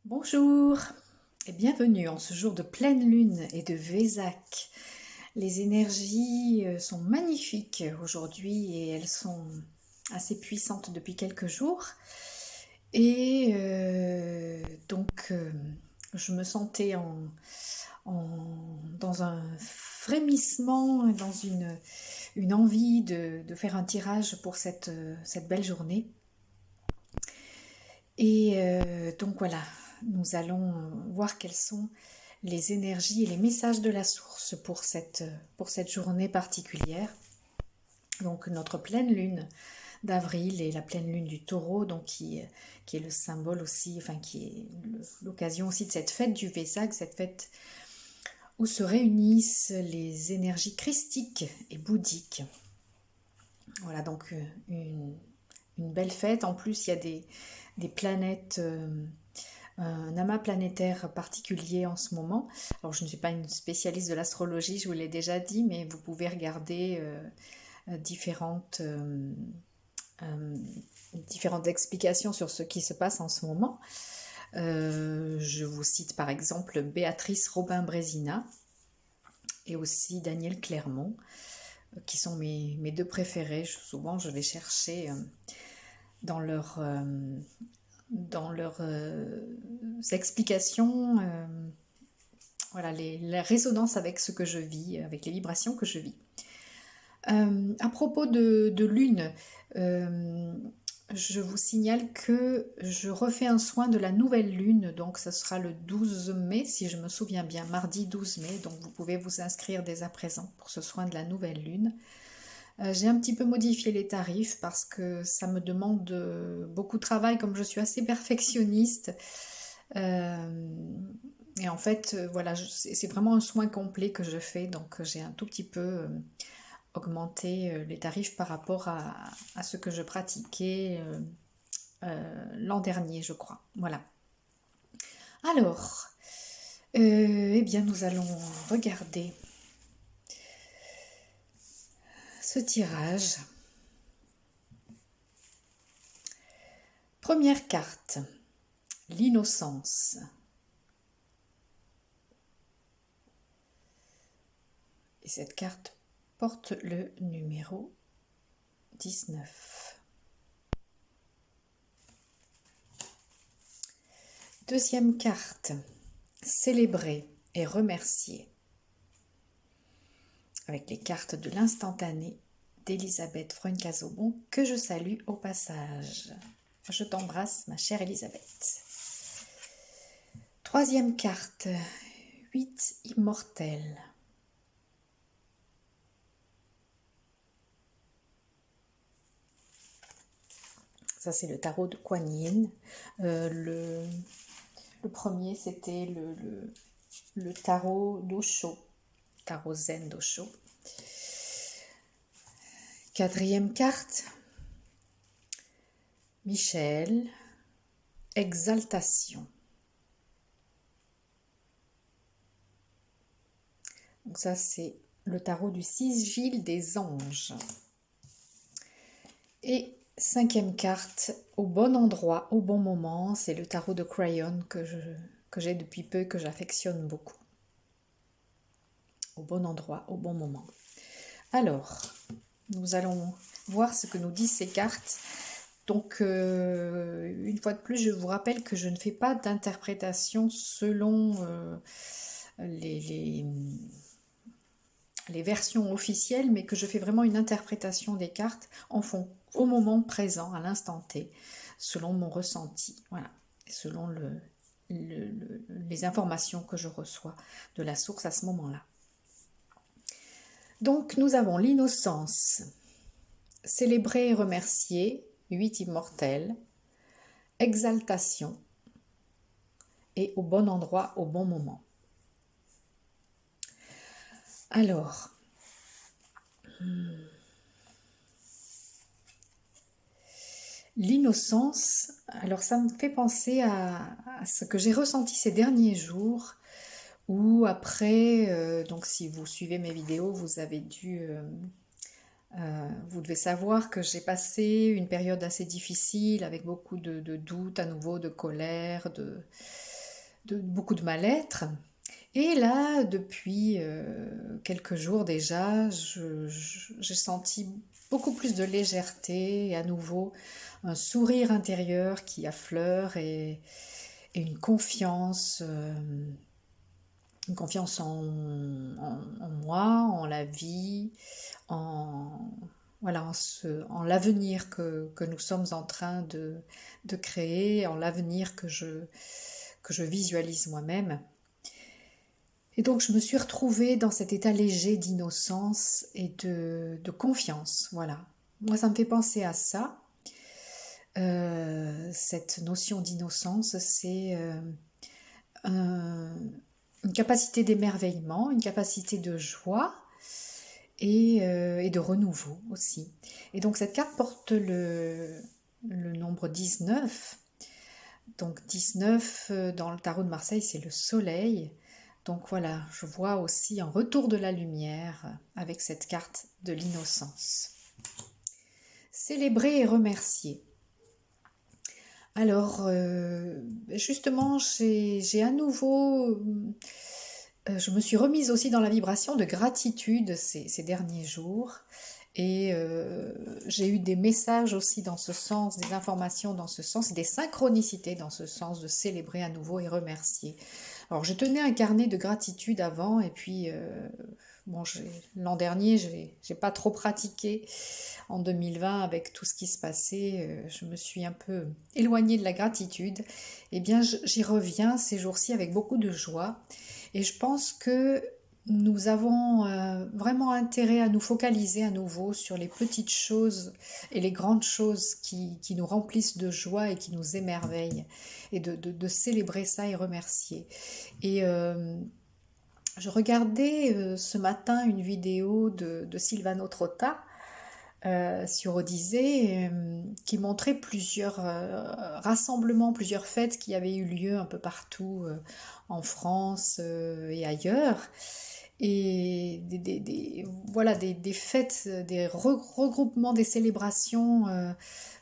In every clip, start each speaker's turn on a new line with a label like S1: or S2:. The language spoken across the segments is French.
S1: Bonjour et bienvenue en ce jour de pleine lune et de Vésac. Les énergies sont magnifiques aujourd'hui et elles sont assez puissantes depuis quelques jours. Et je me sentais dans un frémissement, dans une envie de faire un tirage pour cette belle journée. Et donc voilà, nous allons voir quelles sont les énergies et les messages de la source pour cette journée particulière. Donc notre pleine lune d'avril et la pleine lune du taureau, donc qui est le symbole aussi, enfin qui est l'occasion aussi de cette fête du Vésac, cette fête où se réunissent les énergies christiques et bouddhiques. Voilà donc une belle fête. En plus il y a des planètes, un amas planétaire particulier en ce moment. Alors je ne suis pas une spécialiste de l'astrologie, je vous l'ai déjà dit, mais vous pouvez regarder différentes explications sur ce qui se passe en ce moment. Je vous cite par exemple Béatrice Robin-Brésina et aussi Daniel Clermont, qui sont mes deux préférés. Souvent je vais chercher dans leurs explications voilà, la résonance avec ce que je vis, avec les vibrations que je vis. À propos de lune, je vous signale que je refais un soin de la nouvelle lune, donc ce sera le 12 mai, si je me souviens bien, mardi 12 mai, donc vous pouvez vous inscrire dès à présent pour ce soin de la nouvelle lune. J'ai un petit peu modifié les tarifs parce que ça me demande beaucoup de travail, comme je suis assez perfectionniste. Et en fait, voilà, c'est vraiment un soin complet que je fais, donc j'ai un tout petit peu augmenté les tarifs par rapport à ce que je pratiquais l'an dernier, je crois. Voilà. Alors, eh bien, nous allons regarder ce tirage. Première carte, l'innocence. Et cette carte porte le numéro 19. Deuxième carte, célébrer et remercier. Avec les cartes de l'instantané d'Elisabeth Freund-Cazobon, que je salue au passage. Je t'embrasse, ma chère Elisabeth. Troisième carte, 8 immortels. Ça, c'est le tarot de Kuan Yin. Le premier, c'était le tarot d'Osho, tarot zen d'Osho. Quatrième carte, Michel, exaltation. Donc ça, c'est le tarot du sigil des anges. Et cinquième carte, au bon endroit, au bon moment, c'est le tarot de Crayon que j'ai depuis peu, que j'affectionne beaucoup. Au bon endroit, au bon moment. Alors, nous allons voir ce que nous disent ces cartes. Donc, une fois de plus, je vous rappelle que je ne fais pas d'interprétation selon les versions officielles, mais que je fais vraiment une interprétation des cartes au moment présent, à l'instant T, selon mon ressenti, voilà, selon les informations que je reçois de la source à ce moment-là. Donc nous avons l'innocence, célébrer et remercier, 8 immortels, exaltation et au bon endroit, au bon moment. Alors, l'innocence, alors ça me fait penser à ce que j'ai ressenti ces derniers jours, où après, donc si vous suivez mes vidéos, vous devez savoir que j'ai passé une période assez difficile, avec beaucoup de doutes à nouveau, de colère, beaucoup de mal-être. Et là, depuis quelques jours déjà, j'ai senti beaucoup plus de légèreté et à nouveau un sourire intérieur qui affleure et une confiance en moi, en la vie, en, voilà, en l'avenir que nous sommes en train de créer, en l'avenir que je visualise moi-même. Et donc je me suis retrouvée dans cet état léger d'innocence et de confiance. Voilà. Moi, ça me fait penser à ça. Cette notion d'innocence, c'est un- une capacité d'émerveillement, une capacité de joie et de renouveau aussi. Et donc cette carte porte le nombre 19. Donc 19 dans le tarot de Marseille, c'est le soleil. Donc voilà, je vois aussi un retour de la lumière avec cette carte de l'innocence. Célébrer et remercier. Alors, justement, j'ai à nouveau, je me suis remise aussi dans la vibration de gratitude ces derniers jours. Et j'ai eu des messages aussi dans ce sens, des informations dans ce sens, des synchronicités dans ce sens de célébrer à nouveau et remercier. Alors, je tenais un carnet de gratitude avant, et puis bon, l'an dernier, j'ai pas trop pratiqué en 2020 avec tout ce qui se passait. Je me suis un peu éloignée de la gratitude. Eh bien, j'y reviens ces jours-ci avec beaucoup de joie, et je pense que nous avons vraiment intérêt à nous focaliser à nouveau sur les petites choses et les grandes choses qui nous remplissent de joie et qui nous émerveillent, et de célébrer ça et remercier. Et je regardais ce matin une vidéo de Silvano Trotta sur Odyssée qui montrait plusieurs rassemblements, plusieurs fêtes qui avaient eu lieu un peu partout en France et ailleurs. Et voilà, des fêtes, des regroupements, des célébrations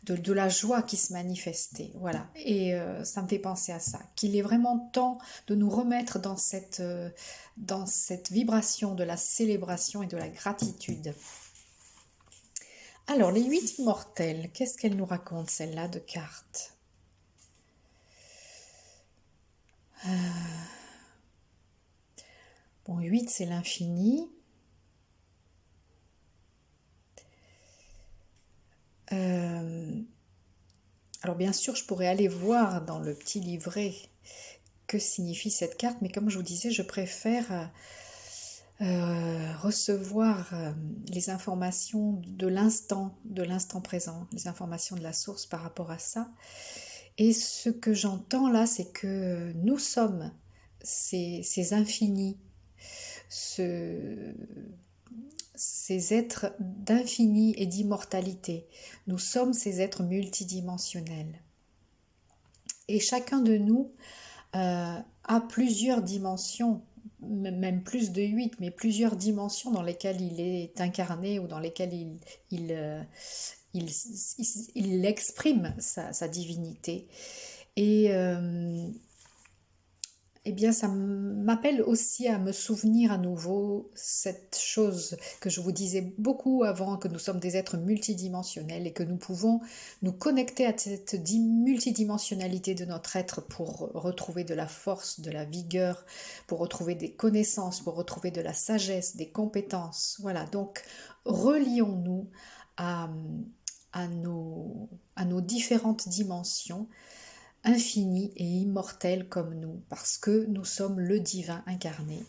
S1: de la joie qui se manifestait. Voilà. Et ça me fait penser à ça, qu'il est vraiment temps de nous remettre dans cette vibration de la célébration et de la gratitude. Alors, les 8 immortels, qu'est-ce qu'elle nous raconte, celle-là, de cartes? Bon, 8, c'est l'infini. Alors, bien sûr, je pourrais aller voir dans le petit livret que signifie cette carte, mais comme je vous disais, je préfère recevoir les informations de l'instant présent, les informations de la source par rapport à ça. Et ce que j'entends là, c'est que nous sommes ces infinis, ces êtres d'infini et d'immortalité. Nous sommes ces êtres multidimensionnels. Et chacun de nous a plusieurs dimensions, même plus de 8, mais plusieurs dimensions dans lesquelles il est incarné ou dans lesquelles il exprime sa divinité. Et eh bien, ça m'appelle aussi à me souvenir à nouveau cette chose que je vous disais beaucoup avant, que nous sommes des êtres multidimensionnels et que nous pouvons nous connecter à cette multidimensionnalité de notre être pour retrouver de la force, de la vigueur, pour retrouver des connaissances, pour retrouver de la sagesse, des compétences. Voilà, donc relions-nous à, à nos différentes dimensions, infini et immortel comme nous, parce que nous sommes le divin incarné.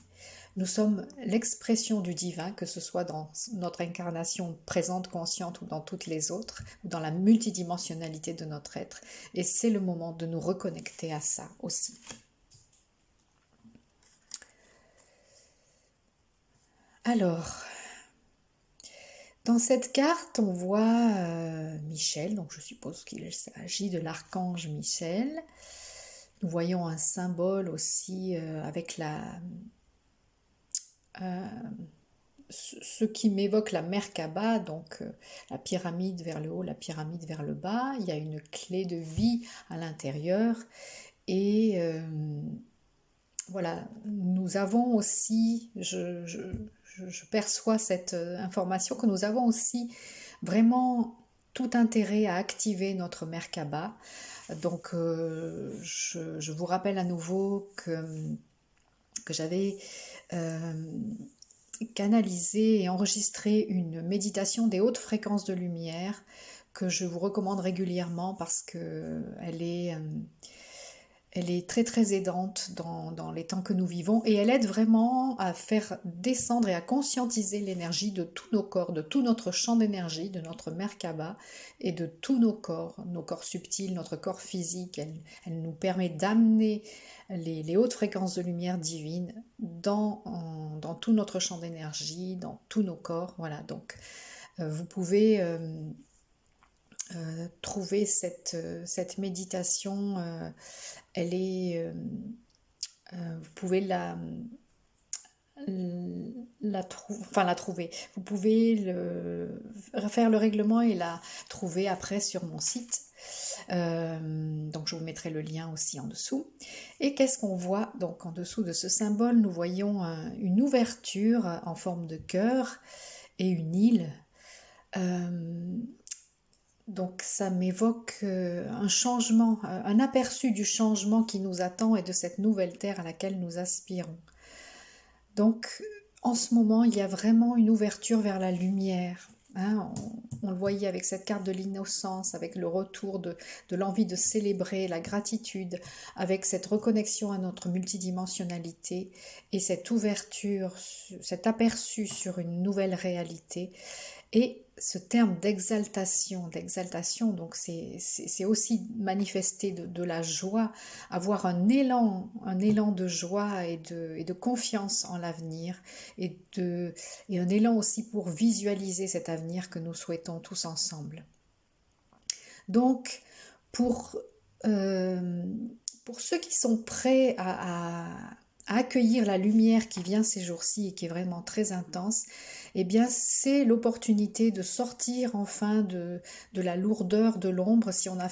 S1: Nous sommes l'expression du divin, que ce soit dans notre incarnation présente, consciente ou dans toutes les autres, ou dans la multidimensionnalité de notre être. Et c'est le moment de nous reconnecter à ça aussi. Alors, dans cette carte, on voit Michel, donc je suppose qu'il s'agit de l'archange Michel. Nous voyons un symbole aussi avec ce qui m'évoque la Merkaba, donc la pyramide vers le haut, la pyramide vers le bas. Il y a une clé de vie à l'intérieur et voilà, nous avons aussi, je perçois cette information, que nous avons aussi vraiment tout intérêt à activer notre Merkaba. Donc, je vous rappelle à nouveau que j'avais euh, canalisé et enregistré une méditation des hautes fréquences de lumière que je vous recommande régulièrement parce que elle est très très aidante dans les temps que nous vivons et elle aide vraiment à faire descendre et à conscientiser l'énergie de tous nos corps, de tout notre champ d'énergie, de notre Merkaba et de tous nos corps subtils, notre corps physique. Elle nous permet d'amener les hautes fréquences de lumière divine dans tout notre champ d'énergie, dans tous nos corps. Voilà, donc vous pouvez trouver cette méditation. Elle est, vous pouvez la trouver. Vous pouvez faire le règlement et la trouver après sur mon site. Donc je vous mettrai le lien aussi en dessous. Et qu'est-ce qu'on voit? Donc en dessous de ce symbole, nous voyons une ouverture en forme de cœur et une île. Donc ça m'évoque un changement, un aperçu du changement qui nous attend et de cette nouvelle terre à laquelle nous aspirons. Donc en ce moment, il y a vraiment une ouverture vers la lumière. Hein, on le voyait avec cette carte de l'innocence, avec le retour de l'envie de célébrer, la gratitude, avec cette reconnexion à notre multidimensionnalité et cette ouverture, cet aperçu sur une nouvelle réalité. Et ce terme d'exaltation, donc c'est aussi manifester de la joie, avoir un élan de joie et de confiance en l'avenir et un élan aussi pour visualiser cet avenir que nous souhaitons tous ensemble. Donc, euh, pour ceux qui sont prêts à accueillir la lumière qui vient ces jours-ci et qui est vraiment très intense, eh bien c'est l'opportunité de sortir enfin de la lourdeur de l'ombre. Si on a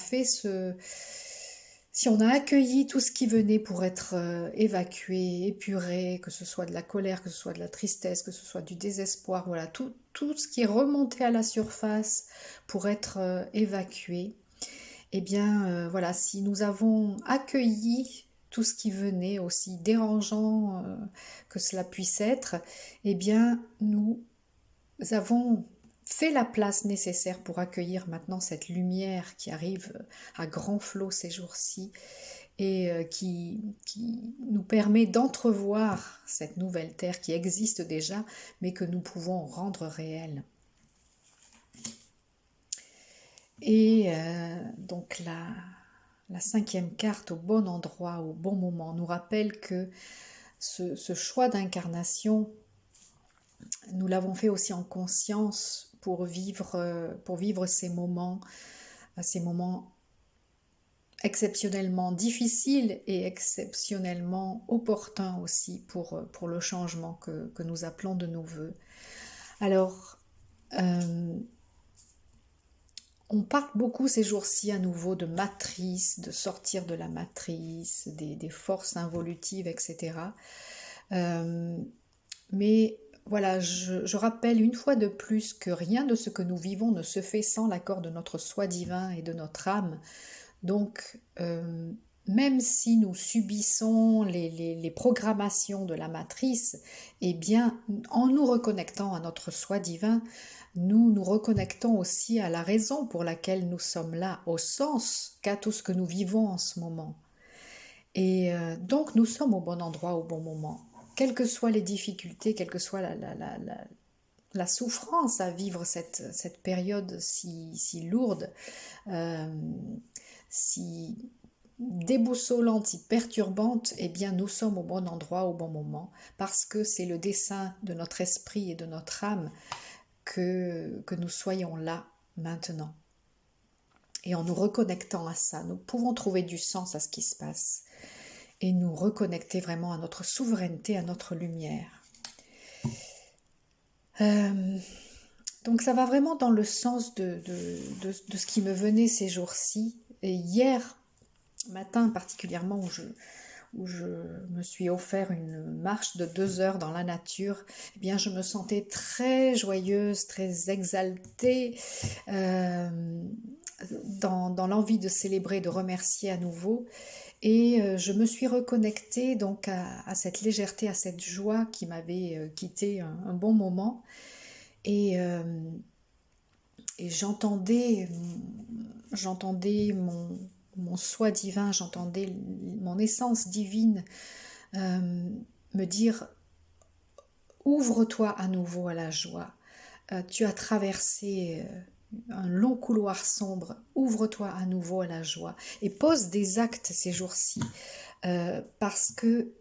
S1: accueilli tout ce qui venait pour être évacué, épuré, que ce soit de la colère, que ce soit de la tristesse, que ce soit du désespoir, voilà, tout ce qui est remonté à la surface pour être évacué, eh bien voilà, si nous avons accueilli tout ce qui venait, aussi dérangeant que cela puisse être, eh bien nous avons fait la place nécessaire pour accueillir maintenant cette lumière qui arrive à grand flot ces jours-ci et qui nous permet d'entrevoir cette nouvelle terre qui existe déjà mais que nous pouvons rendre réelle. Et donc la cinquième carte, au bon endroit, au bon moment, nous rappelle que ce choix d'incarnation, nous l'avons fait aussi en conscience pour vivre ces moments exceptionnellement difficiles et exceptionnellement opportuns aussi pour le changement que nous appelons de nos voeux. Alors, on parle beaucoup ces jours-ci à nouveau de matrice, de sortir de la matrice, des forces involutives, etc. Mais voilà, je rappelle une fois de plus que rien de ce que nous vivons ne se fait sans l'accord de notre soi divin et de notre âme. Donc, même si nous subissons les programmations de la matrice, eh bien, en nous reconnectant à notre soi divin, nous nous reconnectons aussi à la raison pour laquelle nous sommes là, au sens qu'a tout ce que nous vivons en ce moment. Et donc, nous sommes au bon endroit, au bon moment. Quelles que soient les difficultés, quelle que soit la souffrance à vivre cette période si lourde, si déboussolante, si perturbante, eh bien nous sommes au bon endroit, au bon moment, parce que c'est le dessein de notre esprit et de notre âme que nous soyons là maintenant. Et en nous reconnectant à ça, nous pouvons trouver du sens à ce qui se passe et nous reconnecter vraiment à notre souveraineté, à notre lumière. Donc ça va vraiment dans le sens de ce qui me venait ces jours-ci. Et hier matin particulièrement, où je me suis offert une marche de 2 heures dans la nature, eh bien je me sentais très joyeuse, très exaltée, dans l'envie de célébrer, de remercier à nouveau. Et je me suis reconnectée donc à cette légèreté, à cette joie qui m'avait quitté un bon moment. Et, euh, et j'entendais mon soi divin, j'entendais mon essence divine me dire ouvre-toi à nouveau à la joie. Tu as traversé un long couloir sombre, ouvre-toi à nouveau à la joie et pose des actes ces jours-ci parce que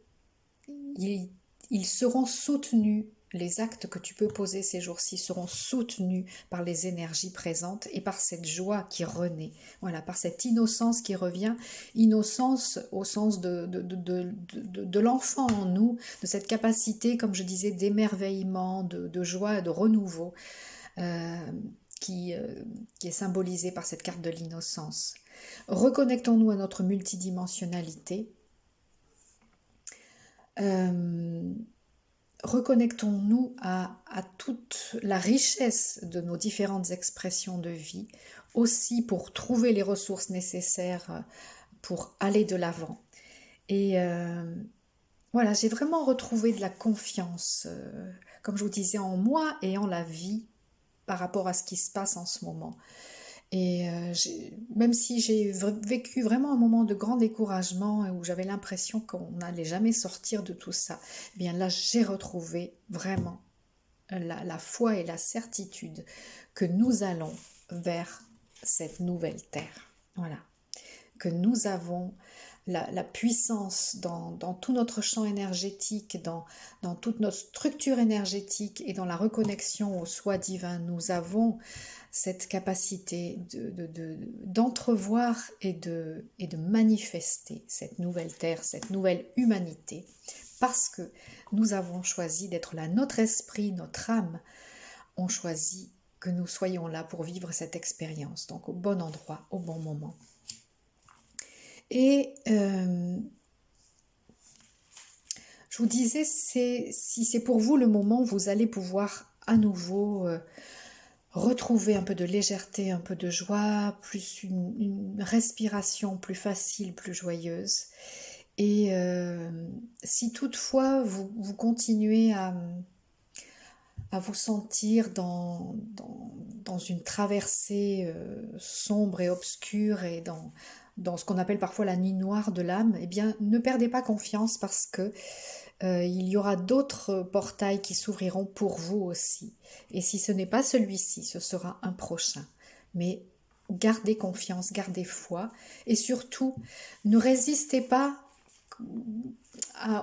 S1: ils seront soutenus. Les actes que tu peux poser ces jours-ci seront soutenus par les énergies présentes et par cette joie qui renaît. Voilà, par cette innocence qui revient, innocence au sens de l'enfant en nous, de cette capacité, comme je disais, d'émerveillement, de joie et de renouveau euh, qui, euh, qui est symbolisée par cette carte de l'innocence. Reconnectons-nous à notre multidimensionnalité. Reconnectons-nous à toute la richesse de nos différentes expressions de vie, aussi pour trouver les ressources nécessaires pour aller de l'avant. Et voilà, j'ai vraiment retrouvé de la confiance, comme je vous disais, en moi et en la vie par rapport à ce qui se passe en ce moment. Et même si j'ai vécu vraiment un moment de grand découragement où j'avais l'impression qu'on n'allait jamais sortir de tout ça, eh bien là j'ai retrouvé vraiment la foi et la certitude que nous allons vers cette nouvelle terre. Voilà, que nous avons la puissance dans tout notre champ énergétique, dans toute notre structure énergétique et dans la reconnexion au soi divin. Nous avons cette capacité d'entrevoir et de manifester cette nouvelle terre, cette nouvelle humanité, parce que nous avons choisi d'être là. Notre esprit, notre âme ont choisi que nous soyons là pour vivre cette expérience, donc au bon endroit, au bon moment. Et je vous disais, si c'est pour vous le moment où vous allez pouvoir à nouveau retrouver un peu de légèreté, un peu de joie, plus une respiration plus facile, plus joyeuse. Et si toutefois vous continuez à vous sentir dans une traversée sombre et obscure et dans ce qu'on appelle parfois la nuit noire de l'âme, eh bien ne perdez pas confiance parce que il y aura d'autres portails qui s'ouvriront pour vous aussi. Et si ce n'est pas celui-ci, ce sera un prochain. Mais gardez confiance, gardez foi et surtout ne résistez pas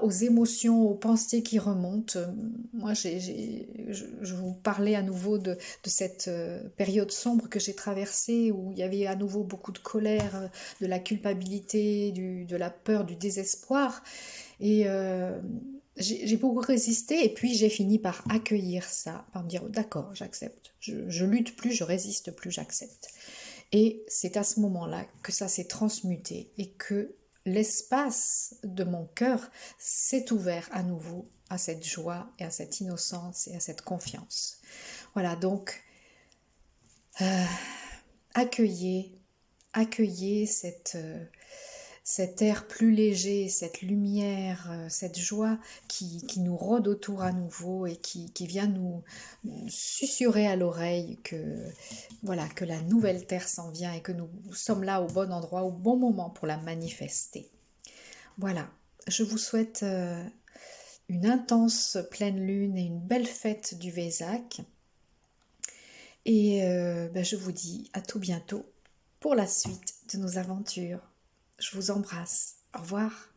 S1: aux émotions, aux pensées qui remontent. Moi, je vous parlais à nouveau de cette période sombre que j'ai traversée où il y avait à nouveau beaucoup de colère, de la culpabilité, de la peur, du désespoir. Et j'ai beaucoup résisté et puis j'ai fini par accueillir ça, par me dire d'accord, j'accepte. Je lutte plus, je résiste plus, j'accepte. Et c'est à ce moment-là que ça s'est transmuté et que l'espace de mon cœur s'est ouvert à nouveau à cette joie et à cette innocence et à cette confiance. Voilà, donc accueillez cet air plus léger, cette lumière, cette joie qui nous rôde autour à nouveau et qui vient nous susurrer à l'oreille que, voilà, que la nouvelle terre s'en vient et que nous sommes là au bon endroit, au bon moment pour la manifester. Voilà, je vous souhaite une intense pleine lune et une belle fête du Vésac. Et je vous dis à tout bientôt pour la suite de nos aventures. Je vous embrasse. Au revoir.